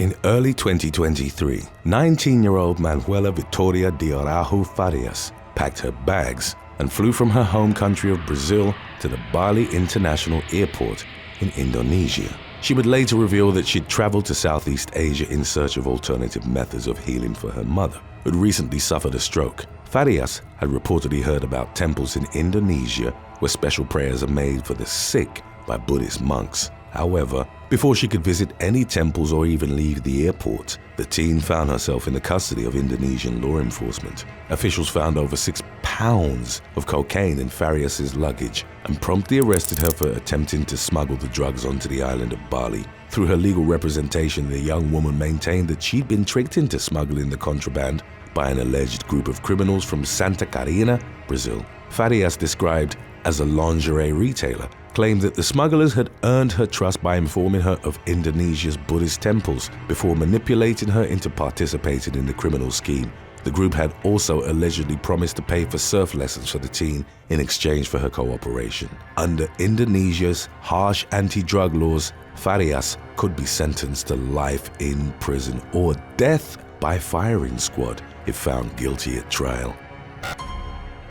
In early 2023, 19-year-old Manuela Victoria de Araujo Farias packed her bags and flew from her home country of Brazil to the Bali International Airport in Indonesia. She would later reveal that she'd traveled to Southeast Asia in search of alternative methods of healing for her mother, who'd recently suffered a stroke. Farias had reportedly heard about temples in Indonesia where special prayers are made for the sick by Buddhist monks. However, before she could visit any temples or even leave the airport, the teen found herself in the custody of Indonesian law enforcement. Officials found over 6 pounds of cocaine in Farias' luggage and promptly arrested her for attempting to smuggle the drugs onto the island of Bali. Through her legal representation, the young woman maintained that she'd been tricked into smuggling the contraband by an alleged group of criminals from Santa Catarina, Brazil. Farias, described as a lingerie retailer, claimed that the smugglers had earned her trust by informing her of Indonesia's Buddhist temples before manipulating her into participating in the criminal scheme. The group had also allegedly promised to pay for surf lessons for the teen in exchange for her cooperation. Under Indonesia's harsh anti-drug laws, Farias could be sentenced to life in prison or death by firing squad if found guilty at trial.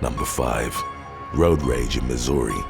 Number 5. Road rage in Missouri.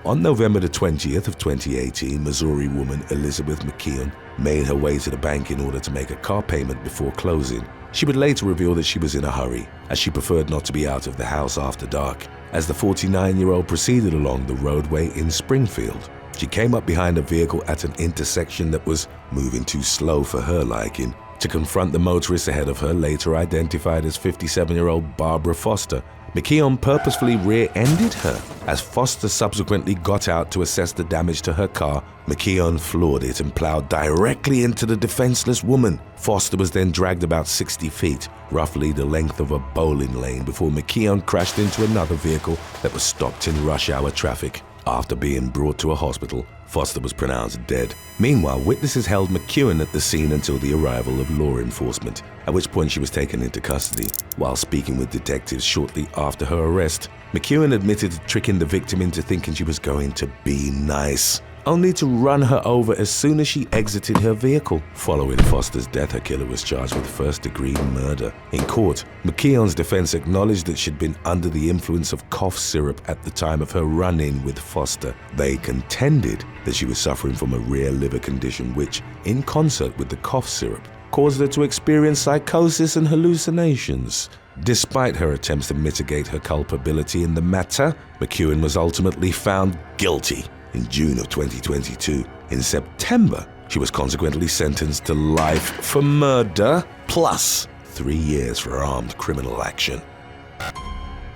On November the 20th of 2018, Missouri woman Elizabeth McKeon made her way to the bank in order to make a car payment before closing. She would later reveal that she was in a hurry, as she preferred not to be out of the house after dark. As the 49-year-old proceeded along the roadway in Springfield, she came up behind a vehicle at an intersection that was moving too slow for her liking. To confront the motorist ahead of her, later identified as 57-year-old Barbara Foster, McKeon purposefully rear-ended her. As Foster subsequently got out to assess the damage to her car, McKeon floored it and plowed directly into the defenseless woman. Foster was then dragged about 60 feet, roughly the length of a bowling lane, before McKeon crashed into another vehicle that was stopped in rush hour traffic. After being brought to a hospital, Foster was pronounced dead. Meanwhile, witnesses held McKeon at the scene until the arrival of law enforcement, at which point she was taken into custody. While speaking with detectives shortly after her arrest, McKeon admitted to tricking the victim into thinking she was going to be nice, only to run her over as soon as she exited her vehicle. Following Foster's death, her killer was charged with first-degree murder. In court, McKeon's defense acknowledged that she'd been under the influence of cough syrup at the time of her run-in with Foster. They contended that she was suffering from a rare liver condition which, in concert with the cough syrup, caused her to experience psychosis and hallucinations. Despite her attempts to mitigate her culpability in the matter, McKeon was ultimately found guilty in June of 2022. In September, she was consequently sentenced to life for murder plus 3 years for armed criminal action.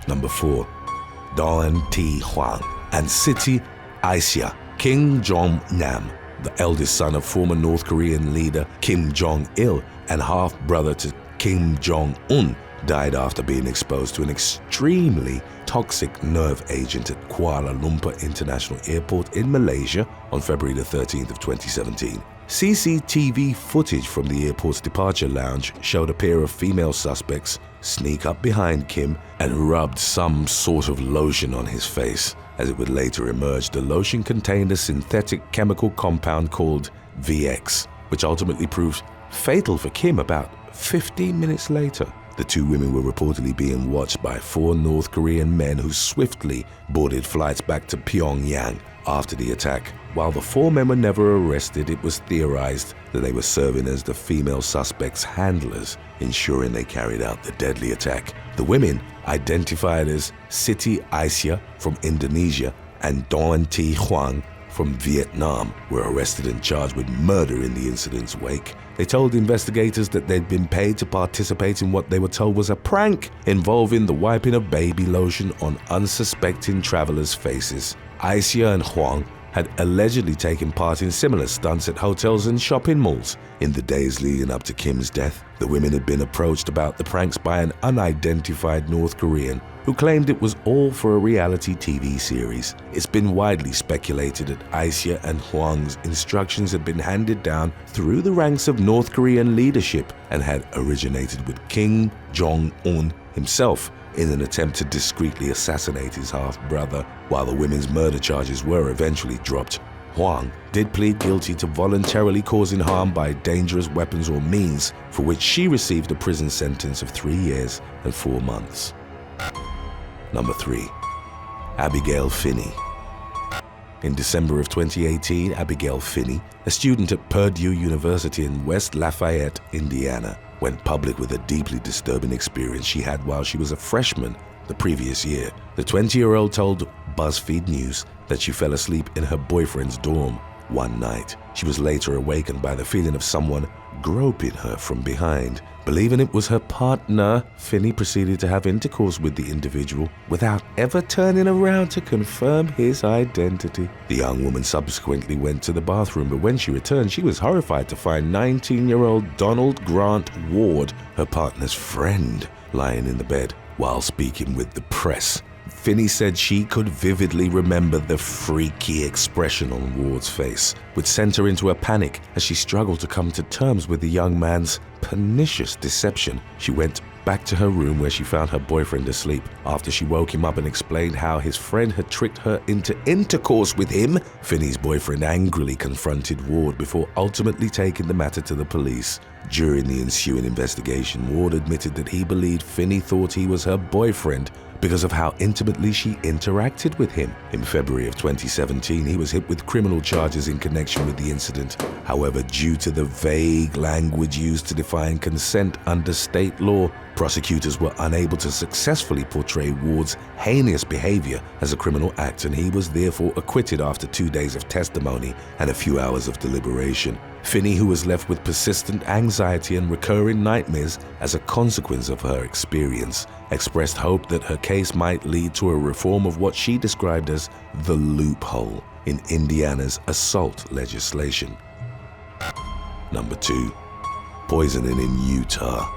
Number 4. Don T. Hwang and Siti Aisha Kim Jong-nam, the eldest son of former North Korean leader Kim Jong-il and half-brother to Kim Jong-un, died after being exposed to an extremely toxic nerve agent at Kuala Lumpur International Airport in Malaysia on February the 13th of 2017. CCTV footage from the airport's departure lounge showed a pair of female suspects sneak up behind Kim and rubbed some sort of lotion on his face. As it would later emerge, the lotion contained a synthetic chemical compound called VX, which ultimately proved fatal for Kim about 15 minutes later. The two women were reportedly being watched by 4 North Korean men who swiftly boarded flights back to Pyongyang after the attack. While the 4 men were never arrested, it was theorized that they were serving as the female suspects' handlers, ensuring they carried out the deadly attack. The women, identified as Siti Aisha from Indonesia and Don T. Hwang from Vietnam, were arrested and charged with murder in the incident's wake. They told investigators that they'd been paid to participate in what they were told was a prank involving the wiping of baby lotion on unsuspecting travelers' faces. Aisha and Hwang had allegedly taken part in similar stunts at hotels and shopping malls. In the days leading up to Kim's death, the women had been approached about the pranks by an unidentified North Korean who claimed it was all for a reality TV series. It's been widely speculated that Aisha and Hwang's instructions had been handed down through the ranks of North Korean leadership and had originated with Kim Jong-un himself in an attempt to discreetly assassinate his half-brother. While the women's murder charges were eventually dropped, Huang did plead guilty to voluntarily causing harm by dangerous weapons or means, for which she received a prison sentence of 3 years and 4 months. Number 3. Abigail Finney. In December of 2018, Abigail Finney, a student at Purdue University in West Lafayette, Indiana, went public with a deeply disturbing experience she had while she was a freshman the previous year. The 20-year-old told BuzzFeed News that she fell asleep in her boyfriend's dorm one night. She was later awakened by the feeling of someone groping her from behind. Believing it was her partner, Finney proceeded to have intercourse with the individual without ever turning around to confirm his identity. The young woman subsequently went to the bathroom, but when she returned, she was horrified to find 19-year-old Donald Grant Ward, her partner's friend, lying in the bed. While speaking with the press, Finney said she could vividly remember the freaky expression on Ward's face, which sent her into a panic as she struggled to come to terms with the young man's pernicious deception. She went back to her room where she found her boyfriend asleep. After she woke him up and explained how his friend had tricked her into intercourse with him, Finney's boyfriend angrily confronted Ward before ultimately taking the matter to the police. During the ensuing investigation, Ward admitted that he believed Finney thought he was her boyfriend because of how intimately she interacted with him. In February of 2017, he was hit with criminal charges in connection with the incident. However, due to the vague language used to define consent under state law, prosecutors were unable to successfully portray Ward's heinous behavior as a criminal act, and he was therefore acquitted after 2 days of testimony and a few hours of deliberation. Finney, who was left with persistent anxiety and recurring nightmares as a consequence of her experience, expressed hope that her case might lead to a reform of what she described as the loophole in Indiana's assault legislation. Number 2. Poisoning in Utah.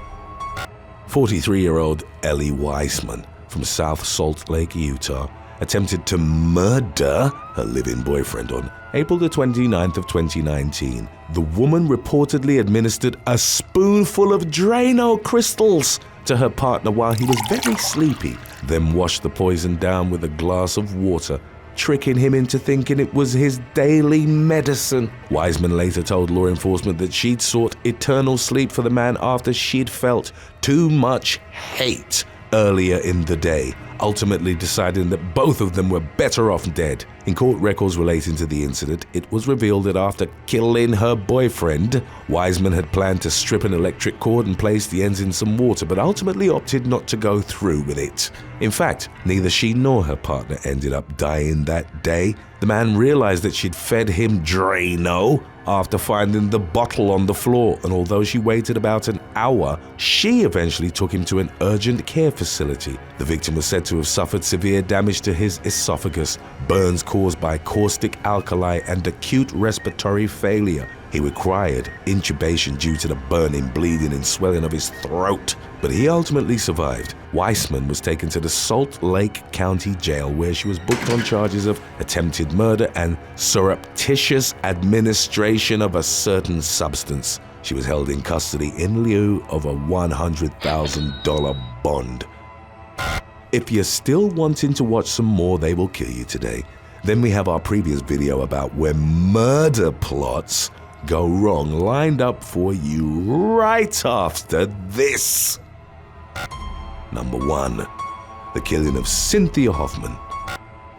43-year-old Ellie Weissman from South Salt Lake, Utah, attempted to murder her live-in boyfriend on April the 29th of 2019. The woman reportedly administered a spoonful of Drano crystals to her partner while he was very sleepy, then washed the poison down with a glass of water, tricking him into thinking it was his daily medicine. Wiseman later told law enforcement that she'd sought eternal sleep for the man after she'd felt too much hate earlier in the day, ultimately deciding that both of them were better off dead. In court records relating to the incident, it was revealed that after killing her boyfriend, Wiseman had planned to strip an electric cord and place the ends in some water, but ultimately opted not to go through with it. In fact, neither she nor her partner ended up dying that day. The man realized that she'd fed him Drano after finding the bottle on the floor, and although she waited about an hour, she eventually took him to an urgent care facility. The victim was said to have suffered severe damage to his esophagus, burns caused by caustic alkali, and acute respiratory failure. He required intubation due to the burning, bleeding, and swelling of his throat, but he ultimately survived. Weissman was taken to the Salt Lake County Jail, where she was booked on charges of attempted murder and surreptitious administration of a certain substance. She was held in custody in lieu of a $100,000 bond. If you're still wanting to watch some more They Will Kill You Today, then we have our previous video about where murder plots go wrong lined up for you right after this. Number 1. The killing of Cynthia Hoffman.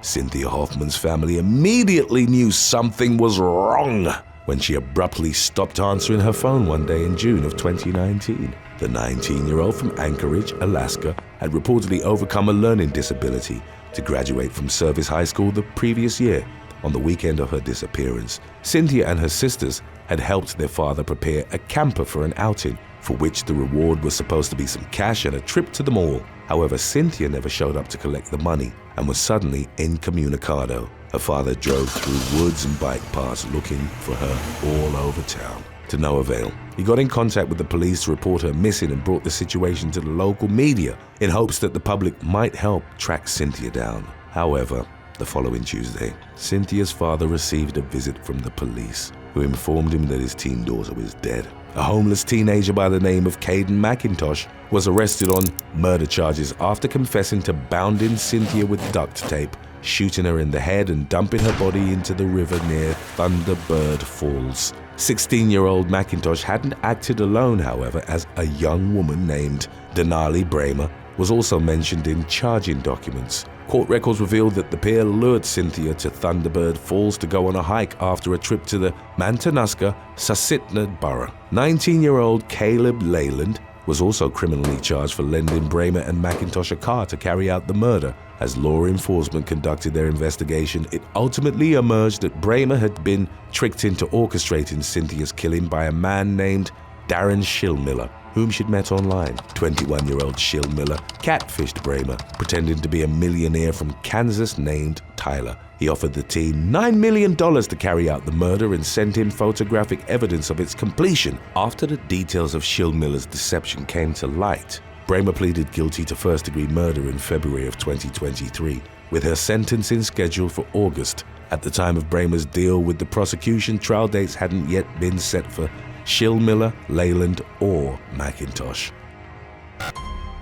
Cynthia Hoffman's family immediately knew something was wrong when she abruptly stopped answering her phone one day in June of 2019. The 19-year-old from Anchorage, Alaska, had reportedly overcome a learning disability to graduate from Service High School the previous year. On the weekend of her disappearance, Cynthia and her sisters had helped their father prepare a camper for an outing, for which the reward was supposed to be some cash and a trip to the mall. However, Cynthia never showed up to collect the money and was suddenly incommunicado. Her father drove through woods and bike paths looking for her all over town. To no avail. He got in contact with the police to report her missing and brought the situation to the local media in hopes that the public might help track Cynthia down. However, the following Tuesday, Cynthia's father received a visit from the police. who informed him that his teen daughter was dead. A homeless teenager by the name of Caden McIntosh was arrested on murder charges after confessing to bounding Cynthia with duct tape, shooting her in the head and dumping her body into the river near Thunderbird Falls. 16-year-old McIntosh hadn't acted alone, however, as a young woman named Denali Bramer was also mentioned in charging documents. Court records revealed that the pair lured Cynthia to Thunderbird Falls to go on a hike after a trip to the Mantanaska-Susitna borough. 19-year-old Caleb Leyland was also criminally charged for lending Bramer and McIntosh a car to carry out the murder. As law enforcement conducted their investigation, it ultimately emerged that Bramer had been tricked into orchestrating Cynthia's killing by a man named Darren Shillmiller, whom she'd met online. 21-year-old Shillmiller catfished Bramer, pretending to be a millionaire from Kansas named Tyler. He offered the teen $9 million to carry out the murder and sent him photographic evidence of its completion. After the details of Shillmiller's deception came to light, Bramer pleaded guilty to first-degree murder in February of 2023, with her sentencing scheduled for August. At the time of Bramer's deal with the prosecution, trial dates hadn't yet been set for Shillmiller, Leyland, or McIntosh.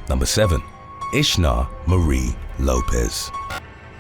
Number 7. Ishnar Marie Lopez.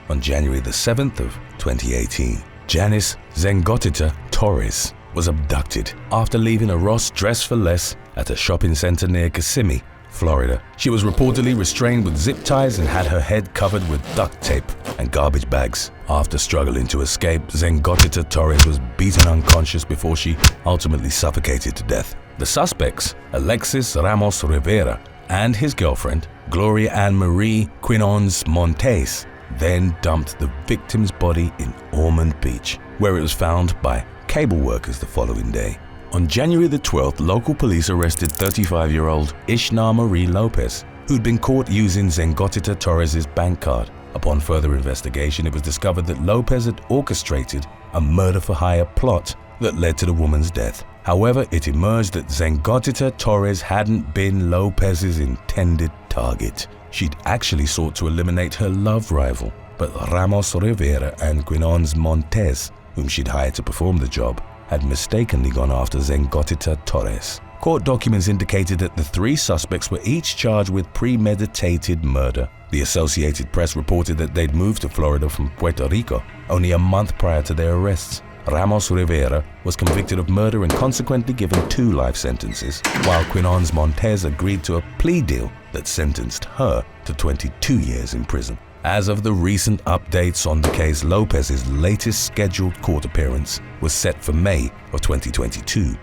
On January the 7th of 2018, Janice Zengotita Torres was abducted after leaving a Ross Dress for Less at a shopping center near Kissimmee, Florida. She was reportedly restrained with zip ties and had her head covered with duct tape and garbage bags. After struggling to escape, Zengotita Torres was beaten unconscious before she ultimately suffocated to death. The suspects, Alexis Ramos Rivera and his girlfriend, Gloria Ann Marie Quinones Montes, then dumped the victim's body in Ormond Beach, where it was found by cable workers the following day. On January the 12th, local police arrested 35-year-old Ishnar Marie Lopez, who'd been caught using Zengotita Torres' bank card. Upon further investigation, it was discovered that Lopez had orchestrated a murder-for-hire plot that led to the woman's death. However, it emerged that Zengotita Torres hadn't been Lopez's intended target. She'd actually sought to eliminate her love rival, but Ramos Rivera and Quinones Montes, whom she'd hired to perform the job, had mistakenly gone after Zengotita Torres. Court documents indicated that the three suspects were each charged with premeditated murder. The Associated Press reported that they'd moved to Florida from Puerto Rico only a month prior to their arrests. Ramos Rivera was convicted of murder and consequently given 2 life sentences, while Quinones Montes agreed to a plea deal that sentenced her to 22 years in prison. As of the recent updates on the case, Lopez's latest scheduled court appearance was set for May of 2022.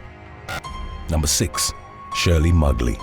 Number 6. Shirley Mugley.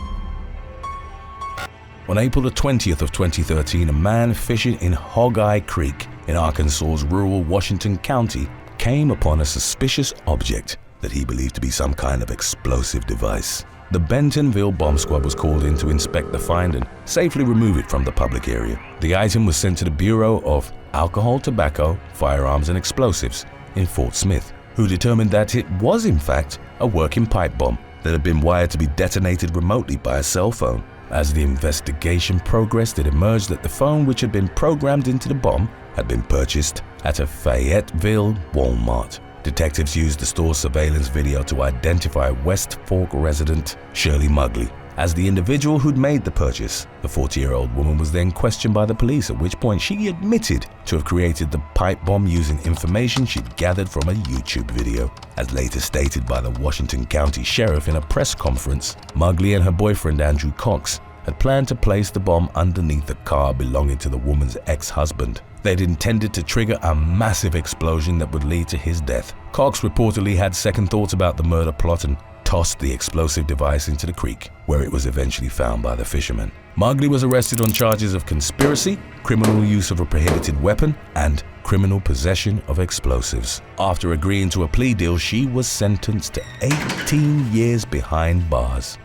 On April the 20th of 2013, a man fishing in Hog Eye Creek in Arkansas's rural Washington County came upon a suspicious object that he believed to be some kind of explosive device. The Bentonville Bomb Squad was called in to inspect the find and safely remove it from the public area. The item was sent to the Bureau of Alcohol, Tobacco, Firearms and Explosives in Fort Smith, who determined that it was in fact a working pipe bomb that had been wired to be detonated remotely by a cell phone. As the investigation progressed, it emerged that the phone which had been programmed into the bomb had been purchased at a Fayetteville Walmart. Detectives used the store's surveillance video to identify West Fork resident Shirley Mugley as the individual who'd made the purchase. The 40-year-old woman was then questioned by the police, at which point she admitted to have created the pipe bomb using information she'd gathered from a YouTube video. As later stated by the Washington County Sheriff in a press conference, Mugley and her boyfriend Andrew Cox had planned to place the bomb underneath the car belonging to the woman's ex-husband. They'd intended to trigger a massive explosion that would lead to his death. Cox reportedly had second thoughts about the murder plot and tossed the explosive device into the creek, where it was eventually found by the fishermen. Mugley was arrested on charges of conspiracy, criminal use of a prohibited weapon, and criminal possession of explosives. After agreeing to a plea deal, she was sentenced to 18 years behind bars.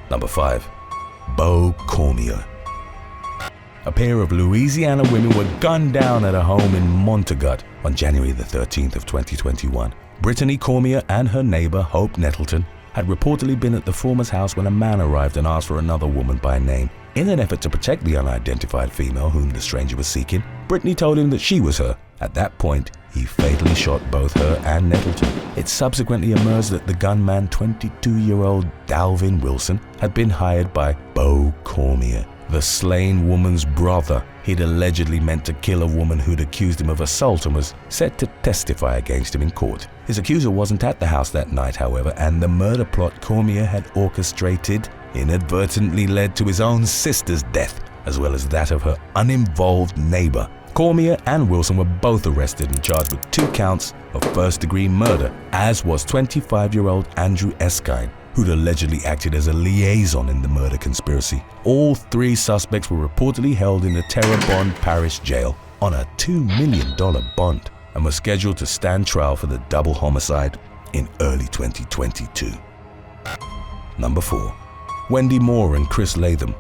Number 5. Bo Cormier. A pair of Louisiana women were gunned down at a home in Montagut on January the 13th of 2021. Brittany Cormier and her neighbor, Hope Nettleton, had reportedly been at the former's house when a man arrived and asked for another woman by name. In an effort to protect the unidentified female whom the stranger was seeking, Brittany told him that she was her. At that point, he fatally shot both her and Nettleton. It subsequently emerged that the gunman, 22-year-old Dalvin Wilson, had been hired by Beau Cormier, the slain woman's brother. He'd allegedly meant to kill a woman who'd accused him of assault and was set to testify against him in court. His accuser wasn't at the house that night, however, and the murder plot Cormier had orchestrated inadvertently led to his own sister's death, as well as that of her uninvolved neighbor. Cormier and Wilson were both arrested and charged with 2 counts of first-degree murder, as was 25-year-old Andrew Erskine, who'd allegedly acted as a liaison in the murder conspiracy. All 3 suspects were reportedly held in the Terrebonne Parish Jail on a $2 million bond and were scheduled to stand trial for the double homicide in early 2022. Number 4. Wendy Moore and Chris Latham.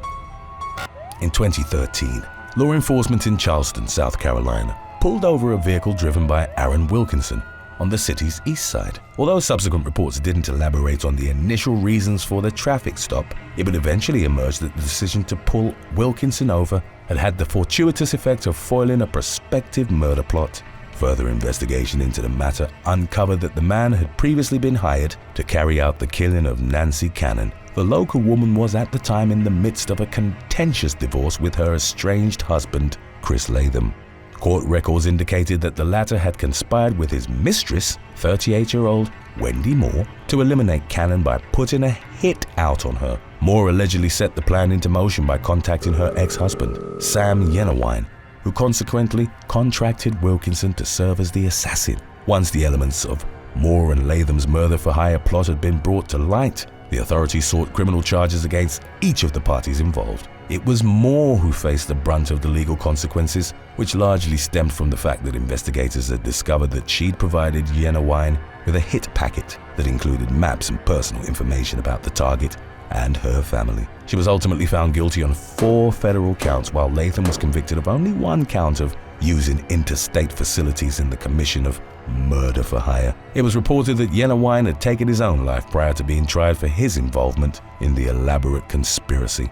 In 2013, law enforcement in Charleston, South Carolina, pulled over a vehicle driven by Aaron Wilkinson on the city's east side. Although subsequent reports didn't elaborate on the initial reasons for the traffic stop, it would eventually emerge that the decision to pull Wilkinson over had had the fortuitous effect of foiling a prospective murder plot. Further investigation into the matter uncovered that the man had previously been hired to carry out the killing of Nancy Cannon. The local woman was at the time in the midst of a contentious divorce with her estranged husband, Chris Latham. Court records indicated that the latter had conspired with his mistress, 38-year-old Wendy Moore, to eliminate Cannon by putting a hit out on her. Moore allegedly set the plan into motion by contacting her ex-husband, Sam Yenawine, who consequently contracted Wilkinson to serve as the assassin. Once the elements of Moore and Latham's murder-for-hire plot had been brought to light, the authorities sought criminal charges against each of the parties involved. It was Moore who faced the brunt of the legal consequences, which largely stemmed from the fact that investigators had discovered that she'd provided Yenawine with a hit packet that included maps and personal information about the target and her family. She was ultimately found guilty on 4 federal counts, while Latham was convicted of only 1 count of using interstate facilities in the commission of murder for hire. It was reported that Yenawine had taken his own life prior to being tried for his involvement in the elaborate conspiracy.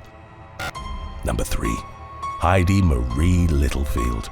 Number 3. Heidi Marie Littlefield.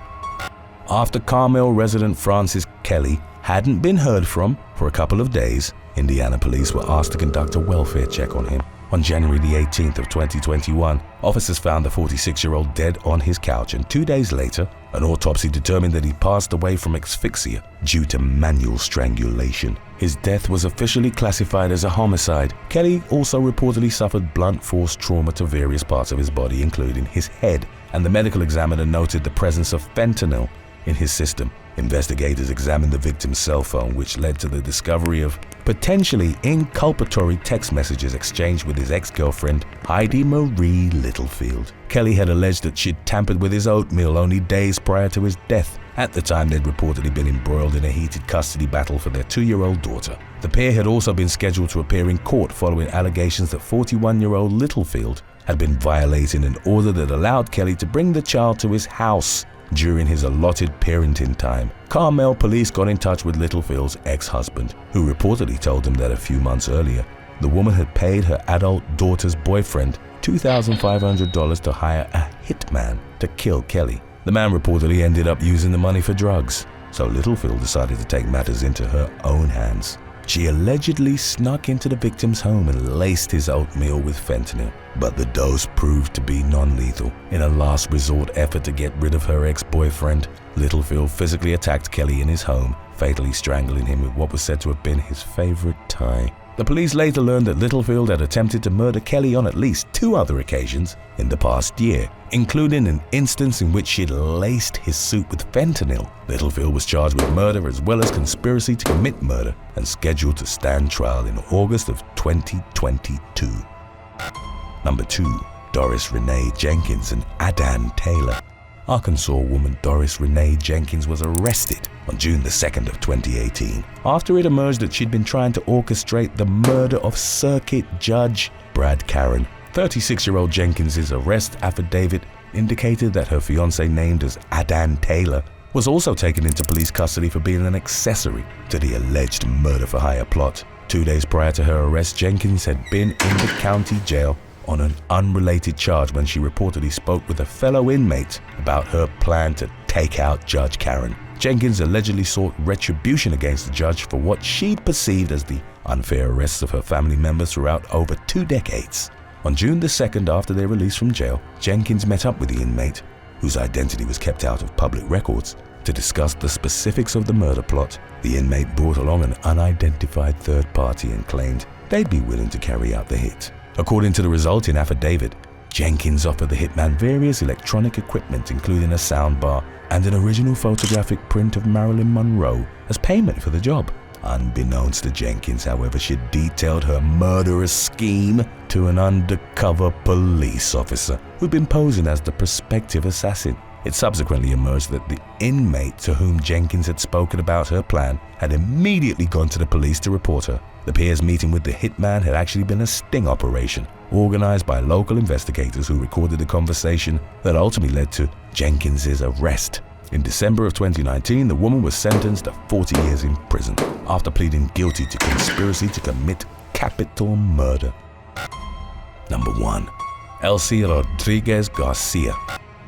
After Carmel resident Frances Kelly hadn't been heard from for a couple of days, Indiana police were asked to conduct a welfare check on him. On January the 18th of 2021, officers found the 46-year-old dead on his couch, and 2 days later, an autopsy determined that he passed away from asphyxia due to manual strangulation. His death was officially classified as a homicide. Kelly also reportedly suffered blunt force trauma to various parts of his body, including his head, and the medical examiner noted the presence of fentanyl in his system. Investigators examined the victim's cell phone, which led to the discovery of potentially inculpatory text messages exchanged with his ex-girlfriend, Heidi Marie Littlefield. Kelly had alleged that she'd tampered with his oatmeal only days prior to his death. At the time, they'd reportedly been embroiled in a heated custody battle for their 2-year-old daughter. The pair had also been scheduled to appear in court following allegations that 41-year-old Littlefield had been violating an order that allowed Kelly to bring the child to his house during his allotted parenting time. Carmel police got in touch with Littlefield's ex-husband, who reportedly told them that a few months earlier, the woman had paid her adult daughter's boyfriend $2,500 to hire a hitman to kill Kelly. The man reportedly ended up using the money for drugs, so Littlefield decided to take matters into her own hands. She allegedly snuck into the victim's home and laced his oatmeal with fentanyl, but the dose proved to be non-lethal. In a last resort effort to get rid of her ex-boyfriend, Littlefield physically attacked Kelly in his home, fatally strangling him with what was said to have been his favorite tie. The police later learned that Littlefield had attempted to murder Kelly on at least 2 other occasions in the past year, including an instance in which she'd laced his suit with fentanyl. Littlefield was charged with murder as well as conspiracy to commit murder and scheduled to stand trial in August of 2022. Number 2. Doris Renee Jenkins and Adan Taylor. Arkansas woman Doris Renee Jenkins was arrested on June the 2nd of 2018 after it emerged that she'd been trying to orchestrate the murder of Circuit Judge Brad Caron. 36-year-old Jenkins' arrest affidavit indicated that her fiancé, named as Adan Taylor, was also taken into police custody for being an accessory to the alleged murder-for-hire plot. 2 days prior to her arrest, Jenkins had been in the county jail on an unrelated charge when she reportedly spoke with a fellow inmate about her plan to take out Judge Caron. Jenkins allegedly sought retribution against the judge for what she perceived as the unfair arrests of her family members throughout over 2 decades. On June the 2nd, after their release from jail, Jenkins met up with the inmate, whose identity was kept out of public records, to discuss the specifics of the murder plot. The inmate brought along an unidentified third party and claimed they'd be willing to carry out the hit. According to the resulting affidavit, Jenkins offered the hitman various electronic equipment, including a soundbar and an original photographic print of Marilyn Monroe, as payment for the job. Unbeknownst to Jenkins, however, she detailed her murderous scheme to an undercover police officer who'd been posing as the prospective assassin. It subsequently emerged that the inmate to whom Jenkins had spoken about her plan had immediately gone to the police to report her. The pair's meeting with the hitman had actually been a sting operation organized by local investigators who recorded the conversation that ultimately led to Jenkins's arrest. In December of 2019, the woman was sentenced to 40 years in prison after pleading guilty to conspiracy to commit capital murder. Number 1. Elsie Rodriguez Garcia.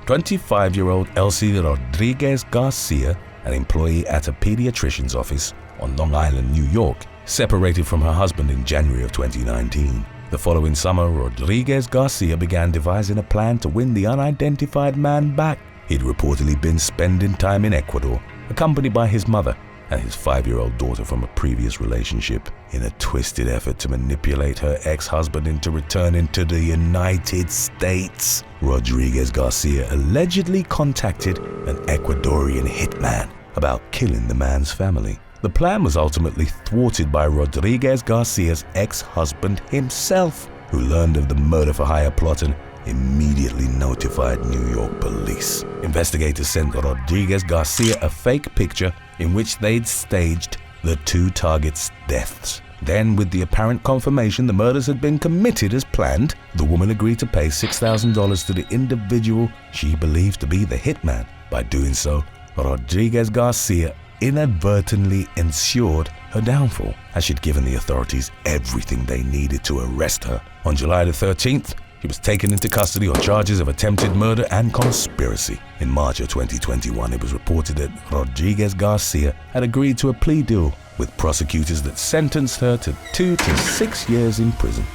25-year-old Elsie Rodriguez Garcia, an employee at a pediatrician's office on Long Island, New York, separated from her husband in January of 2019. The following summer, Rodriguez Garcia began devising a plan to win the unidentified man back. He'd reportedly been spending time in Ecuador, accompanied by his mother and his 5-year-old daughter from a previous relationship, in a twisted effort to manipulate her ex-husband into returning to the United States. Rodriguez Garcia allegedly contacted an Ecuadorian hitman about killing the man's family. The plan was ultimately thwarted by Rodriguez Garcia's ex-husband himself, who learned of the murder-for-hire plot and immediately notified New York police. Investigators sent Rodriguez Garcia a fake picture in which they'd staged the 2 targets' deaths. Then, with the apparent confirmation the murders had been committed as planned, the woman agreed to pay $6,000 to the individual she believed to be the hitman. By doing so, Rodriguez Garcia inadvertently ensured her downfall, as she'd given the authorities everything they needed to arrest her. On July the 13th, he was taken into custody on charges of attempted murder and conspiracy. In March of 2021, it was reported that Rodriguez Garcia had agreed to a plea deal with prosecutors that sentenced her to 2 to 6 years in prison.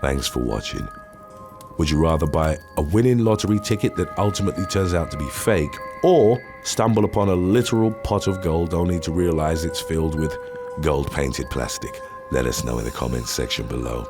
Thanks for watching. Would you rather buy a winning lottery ticket that ultimately turns out to be fake, or stumble upon a literal pot of gold only to realize it's filled with gold-painted plastic? Let us know in the comments section below.